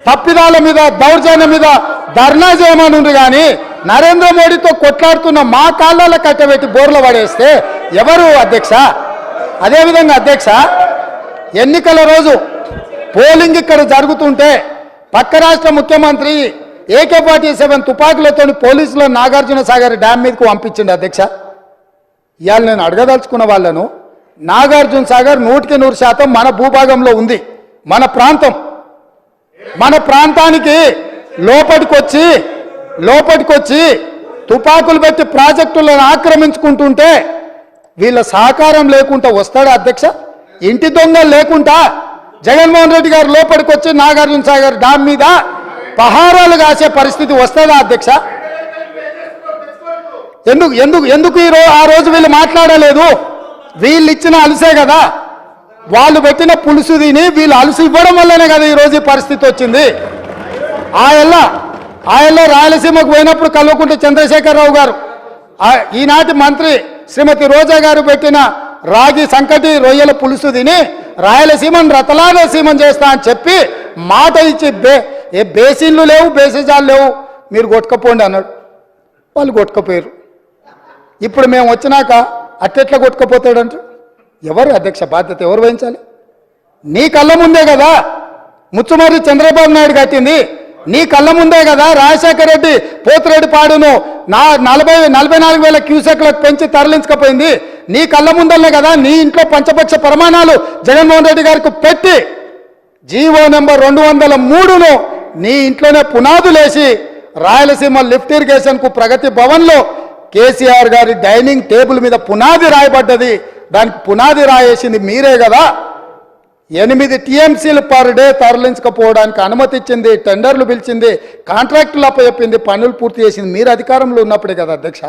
తప్పిదాల మీద దౌర్జన్యం మీద ధర్నా చేయమనుంది కానీ నరేంద్ర మోడీతో కొట్లాడుతున్న మా కాళ్ళలో కట్టబెట్టి బోర్లు పడేస్తే ఎవరు అధ్యక్ష? అదేవిధంగా అధ్యక్ష, ఎన్నికల రోజు పోలింగ్ ఇక్కడ జరుగుతుంటే పక్క రాష్ట్ర ముఖ్యమంత్రి AK-47 తుపాకులతో పోలీసులు నాగార్జున సాగర్ డ్యామ్ మీదకు పంపించింది అధ్యక్ష. ఇవాళ నేను అడగదలుచుకున్న వాళ్ళను, నాగార్జున సాగర్ 100% మన భూభాగంలో ఉంది, మన ప్రాంతం. మన ప్రాంతానికి లోపటికొచ్చి తుపాకులు పెట్టి ప్రాజెక్టులను ఆక్రమించుకుంటుంటే వీళ్ళ సహకారం లేకుండా వస్తాడా అధ్యక్ష? ఇంటి దొంగలు లేకుండా జగన్మోహన్ రెడ్డి గారు లోపలికొచ్చి నాగార్జున సాగర్ డ్యామ్ మీద పహారాలు కాసే పరిస్థితి వస్తుందా అధ్యక్ష? ఎందుకు ఆ రోజు వీళ్ళు మాట్లాడలేదు? వీళ్ళు ఇచ్చిన అలసే కదా, వాళ్ళు పెట్టిన పులుసు తిని వీళ్ళు అలసి ఇవ్వడం వల్లనే కదా ఈరోజు ఈ పరిస్థితి వచ్చింది. ఆయల్లో రాయలసీమకు పోయినప్పుడు కల్వకుంట్ల చంద్రశేఖరరావు గారు, ఈనాటి మంత్రి శ్రీమతి రోజా గారు పెట్టిన రాగి సంకటి రొయ్యల పులుసు తిని రాయలసీమను రతలాలసీమం చేస్తా అని చెప్పి మాట ఇచ్చి బేసిన్లు లేవు, బేసిజాలు లేవు, మీరు కొట్టుకపోండి అన్నాడు. వాళ్ళు కొట్టుకపోయారు. ఇప్పుడు మేము వచ్చినాక అట్టెట్లా కొట్టుకపోతాడంట? ఎవరు అధ్యక్ష బాధ్యత ఎవరు వహించాలి? నీ కళ్ళ ముందే కదా ముచ్చుమర్రి చంద్రబాబు నాయుడు కట్టింది, నీ కళ్ళ ముందే కదా రాజశేఖర రెడ్డి పోతిరెడ్డి పాడును 44,000 క్యూసెక్లకు పెంచి తరలించకపోయింది, నీ కళ్ళ ముందల్లే కదా నీ ఇంట్లో పంచపక్ష ప్రమాణాలు జగన్మోహన్ రెడ్డి గారికి పెట్టి జీవో నెంబర్ 203ను నీ ఇంట్లోనే పునాదులేసి రాయలసీమ లిఫ్ట్ ఇరిగేషన్కు ప్రగతి భవన్లో కేసీఆర్ గారి డైనింగ్ టేబుల్ మీద పునాది రాయబడ్డది. దానికి పునాది రాయేసింది మీరే కదా. 8 TMCలు పర్ డే తరలించకపోవడానికి అనుమతి ఇచ్చింది, టెండర్లు పిలిచింది, కాంట్రాక్టులు అప్పచెప్పింది, పనులు పూర్తి చేసింది మీరు అధికారంలో ఉన్నప్పుడే కదా అధ్యక్ష.